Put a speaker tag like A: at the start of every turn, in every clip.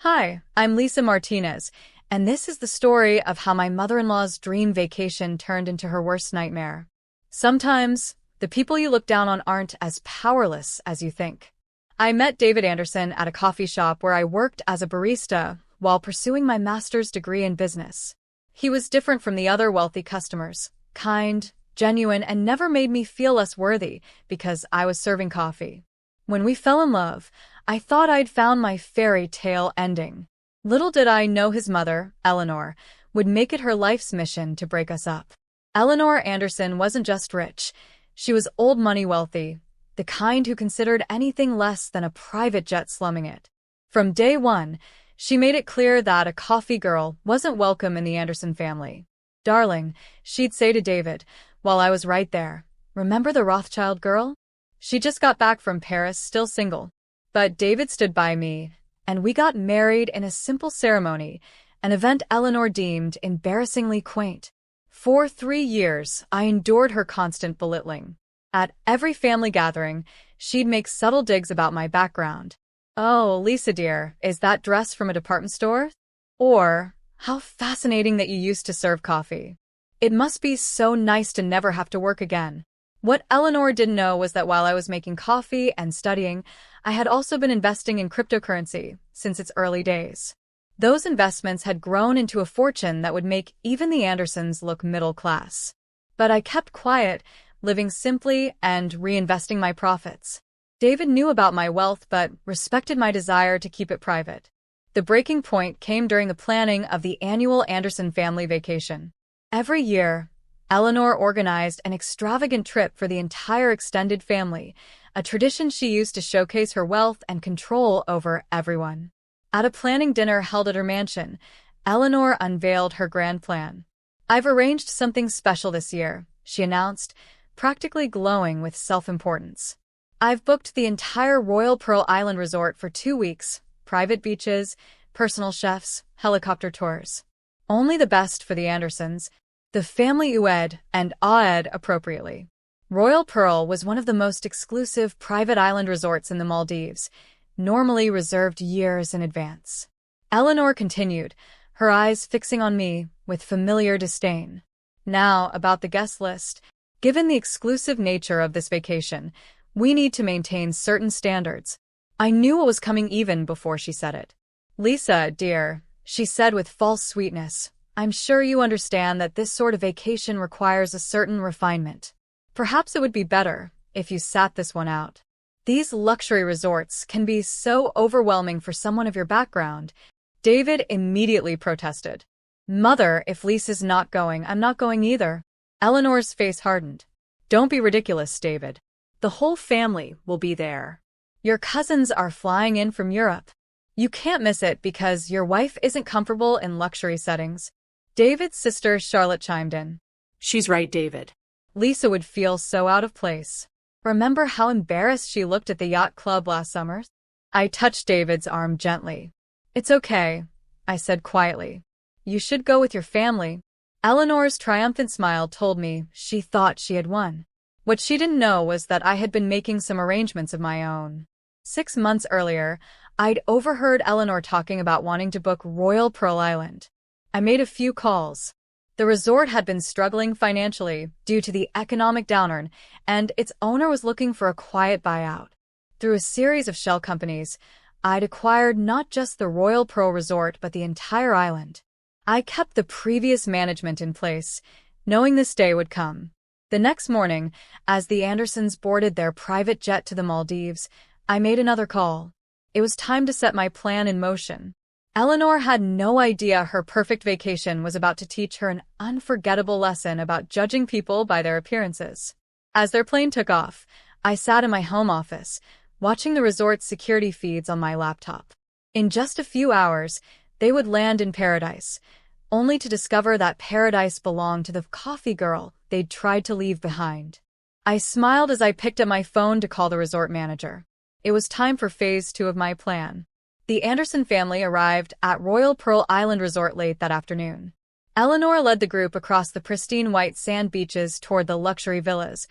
A: Hi, I'm Lisa Martinez, and this is the story of how my mother-in-law's dream vacation turned into her worst nightmare. Sometimes, the people you look down on aren't as powerless as you think. I met David Anderson at a coffee shop where I worked as a barista while pursuing my master's degree in business. He was different from the other wealthy customers, kind, genuine, and never made me feel less worthy because I was serving coffee. When we fell in love, I thought I'd found my fairy tale ending. Little did I know his mother, Eleanor, would make it her life's mission to break us up. Eleanor Anderson wasn't just rich. She was old money wealthy, the kind who considered anything less than a private jet slumming it. From day one, she made it clear that a coffee girl wasn't welcome in the Anderson family. "Darling," she'd say to David, while I was right there, "remember the Rothschild girl? She just got back from Paris, still single." But David stood by me, and we got married in a simple ceremony, an event Eleanor deemed embarrassingly quaint. For 3 years, I endured her constant belittling. At every family gathering, she'd make subtle digs about my background. "Oh, Lisa dear, is that dress from a department store?" Or, "How fascinating that you used to serve coffee. It must be so nice to never have to work again." What Eleanor didn't know was that while I was making coffee and studying, I had also been investing in cryptocurrency since its early days. Those investments had grown into a fortune that would make even the Andersons look middle class. But I kept quiet, living simply and reinvesting my profits. David knew about my wealth but respected my desire to keep it private. The breaking point came during the planning of the annual Anderson family vacation. Every year, Eleanor organized an extravagant trip for the entire extended family, a tradition she used to showcase her wealth and control over everyone. At a planning dinner held at her mansion, Eleanor unveiled her grand plan. "I've arranged something special this year," she announced, practically glowing with self-importance. "I've booked the entire Royal Pearl Island resort for 2 weeks, private beaches, personal chefs, helicopter tours. Only the best for the Andersons. The family oohed and awed appropriately." Royal Pearl was one of the most exclusive private island resorts in the Maldives, normally reserved years in advance. Eleanor continued, her eyes fixing on me with familiar disdain. "Now, about the guest list. Given the exclusive nature of this vacation, we need to maintain certain standards." I knew what was coming even before she said it. "Lisa, dear," she said with false sweetness, "I'm sure you understand that this sort of vacation requires a certain refinement. Perhaps it would be better if you sat this one out. These luxury resorts can be so overwhelming for someone of your background." David immediately protested. "Mother, if Lisa's not going, I'm not going either." Eleanor's face hardened. "Don't be ridiculous, David. The whole family will be there. Your cousins are flying in from Europe. You can't miss it because your wife isn't comfortable in luxury settings." David's sister Charlotte chimed in.
B: "She's right, David.
A: Lisa would feel so out of place. Remember how embarrassed she looked at the yacht club last summer?" I touched David's arm gently. "It's okay," I said quietly. "You should go with your family." Eleanor's triumphant smile told me she thought she had won. What she didn't know was that I had been making some arrangements of my own. 6 months earlier, I'd overheard Eleanor talking about wanting to book Royal Pearl Island. I made a few calls. The resort had been struggling financially due to the economic downturn, and its owner was looking for a quiet buyout. Through a series of shell companies, I'd acquired not just the Royal Pearl Resort but the entire island. I kept the previous management in place, knowing this day would come. The next morning, as the Andersons boarded their private jet to the Maldives, I made another call. It was time to set my plan in motion. Eleanor had no idea her perfect vacation was about to teach her an unforgettable lesson about judging people by their appearances. As their plane took off, I sat in my home office, watching the resort's security feeds on my laptop. In just a few hours, they would land in paradise, only to discover that paradise belonged to the coffee girl they'd tried to leave behind. I smiled as I picked up my phone to call the resort manager. It was time for phase 2 of my plan. The Anderson family arrived at Royal Pearl Island Resort late that afternoon. Eleanor led the group across the pristine white sand beaches toward the luxury villas,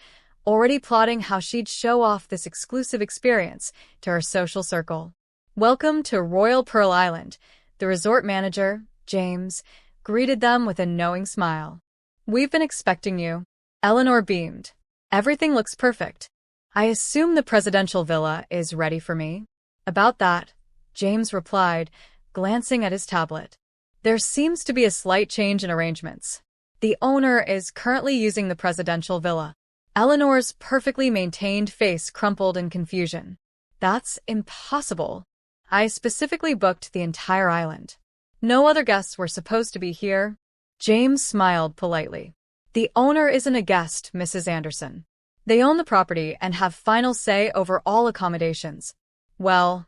A: already plotting how she'd show off this exclusive experience to her social circle. "Welcome to Royal Pearl Island." The resort manager, James, greeted them with a knowing smile. "We've been expecting you." Eleanor beamed. "Everything looks perfect. I assume the presidential villa is ready for me?" "About that," James replied, glancing at his tablet. "There seems to be a slight change in arrangements. The owner is currently using the presidential villa." Eleanor's perfectly maintained face crumpled in confusion. "That's impossible. I specifically booked the entire island. No other guests were supposed to be here." James smiled politely. "The owner isn't a guest, Mrs. Anderson. They own the property and have final say over all accommodations." "Well,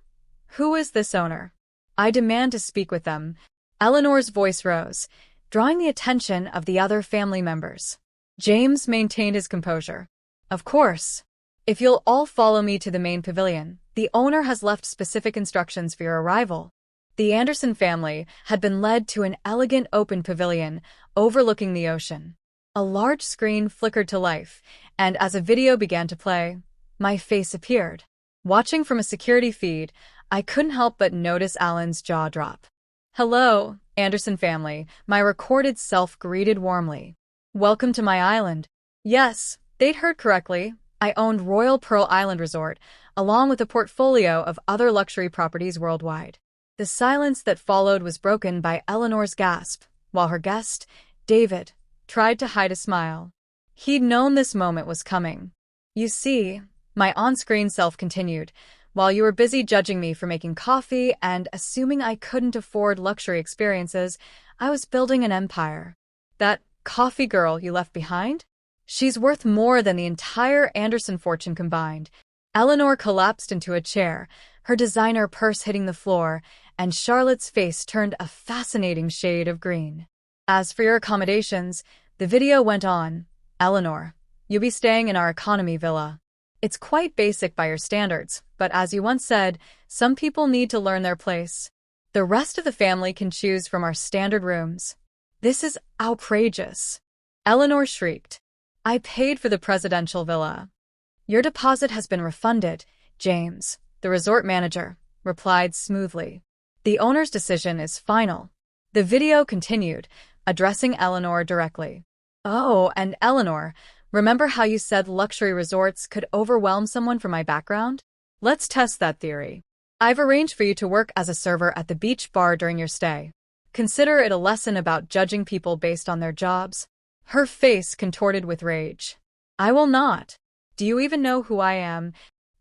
A: who is this owner? I demand to speak with them." Eleanor's voice rose, drawing the attention of the other family members. James maintained his composure. "Of course. If you'll all follow me to the main pavilion, the owner has left specific instructions for your arrival." The Anderson family had been led to an elegant open pavilion overlooking the ocean. A large screen flickered to life, and as a video began to play, my face appeared. Watching from a security feed, I couldn't help but notice Alan's jaw drop. "Hello, Anderson family," my recorded self greeted warmly. "Welcome to my island." Yes, they'd heard correctly. I owned Royal Pearl Island Resort, along with a portfolio of other luxury properties worldwide. The silence that followed was broken by Eleanor's gasp, while her guest, David, tried to hide a smile. He'd known this moment was coming. "You see," my on-screen self continued, "while you were busy judging me for making coffee and assuming I couldn't afford luxury experiences, I was building an empire. That coffee girl you left behind? She's worth more than the entire Anderson fortune combined." Eleanor collapsed into a chair, her designer purse hitting the floor, and Charlotte's face turned a fascinating shade of green. "As for your accommodations," the video went on, "Eleanor, you'll be staying in our economy villa. It's quite basic by your standards, but as you once said, some people need to learn their place. The rest of the family can choose from our standard rooms." "This is outrageous," Eleanor shrieked. "I paid for the presidential villa." "Your deposit has been refunded," James, the resort manager, replied smoothly. "The owner's decision is final." The video continued, addressing Eleanor directly. "Oh, and Eleanor, remember how you said luxury resorts could overwhelm someone from my background? Let's test that theory. I've arranged for you to work as a server at the beach bar during your stay. Consider it a lesson about judging people based on their jobs." Her face contorted with rage. "I will not. Do you even know who I am?"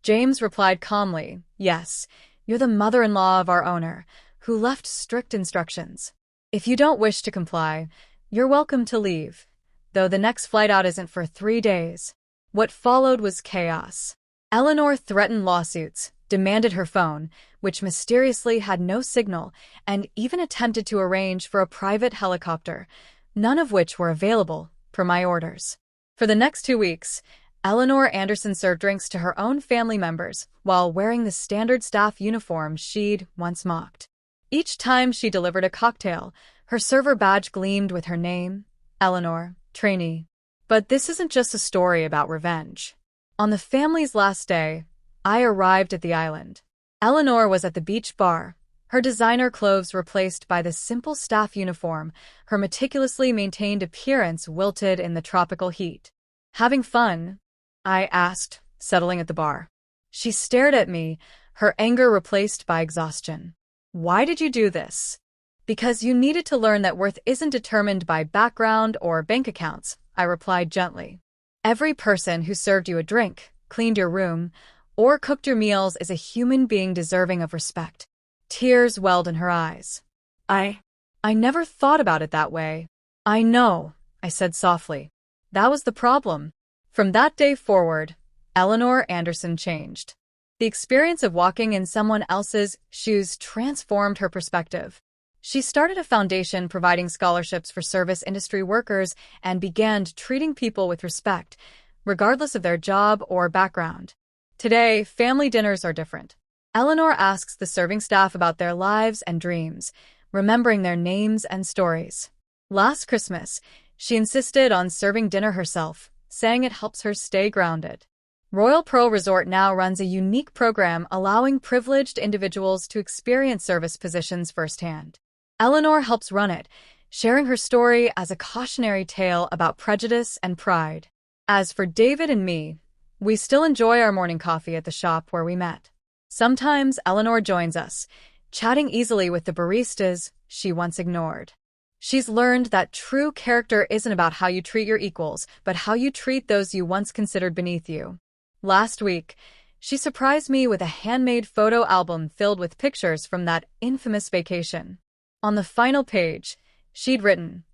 A: James replied calmly, "Yes, you're the mother-in-law of our owner, who left strict instructions. If you don't wish to comply, you're welcome to leave, though the next flight out isn't for 3 days." What followed was chaos. Eleanor threatened lawsuits, demanded her phone, which mysteriously had no signal, and even attempted to arrange for a private helicopter, none of which were available, per my orders. For the next 2 weeks, Eleanor Anderson served drinks to her own family members while wearing the standard staff uniform she'd once mocked. Each time she delivered a cocktail, her server badge gleamed with her name, Eleanor, trainee. But this isn't just a story about revenge. On the family's last day, I arrived at the island. Eleanor was at the beach bar, her designer clothes replaced by the simple staff uniform, her meticulously maintained appearance wilted in the tropical heat. "Having fun?" I asked, settling at the bar. She stared at me, her anger replaced by exhaustion. "Why did you do this?" "Because you needed to learn that worth isn't determined by background or bank accounts," I replied gently. "Every person who served you a drink, cleaned your room, or cooked your meals is a human being deserving of respect." Tears welled in her eyes. I never thought about it that way." "I know," I said softly. "That was the problem." From that day forward, Eleanor Anderson changed. The experience of walking in someone else's shoes transformed her perspective. She started a foundation providing scholarships for service industry workers and began treating people with respect, regardless of their job or background. Today, family dinners are different. Eleanor asks the serving staff about their lives and dreams, remembering their names and stories. Last Christmas, she insisted on serving dinner herself, saying it helps her stay grounded. Royal Pearl Resort now runs a unique program allowing privileged individuals to experience service positions firsthand. Eleanor helps run it, sharing her story as a cautionary tale about prejudice and pride. As for David and me, we still enjoy our morning coffee at the shop where we met. Sometimes Eleanor joins us, chatting easily with the baristas she once ignored. She's learned that true character isn't about how you treat your equals, but how you treat those you once considered beneath you. Last week, she surprised me with a handmade photo album filled with pictures from that infamous vacation. On the final page, she'd written,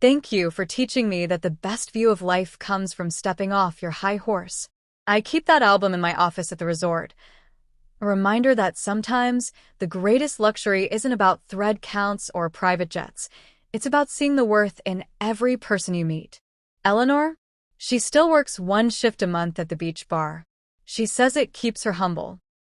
A: "Thank you for teaching me that the best view of life comes from stepping off your high horse." I keep that album in my office at the resort, a reminder that sometimes the greatest luxury isn't about thread counts or private jets. It's about seeing the worth in every person you meet. Eleanor? She still works one shift a month at the beach bar. She says it keeps her humble.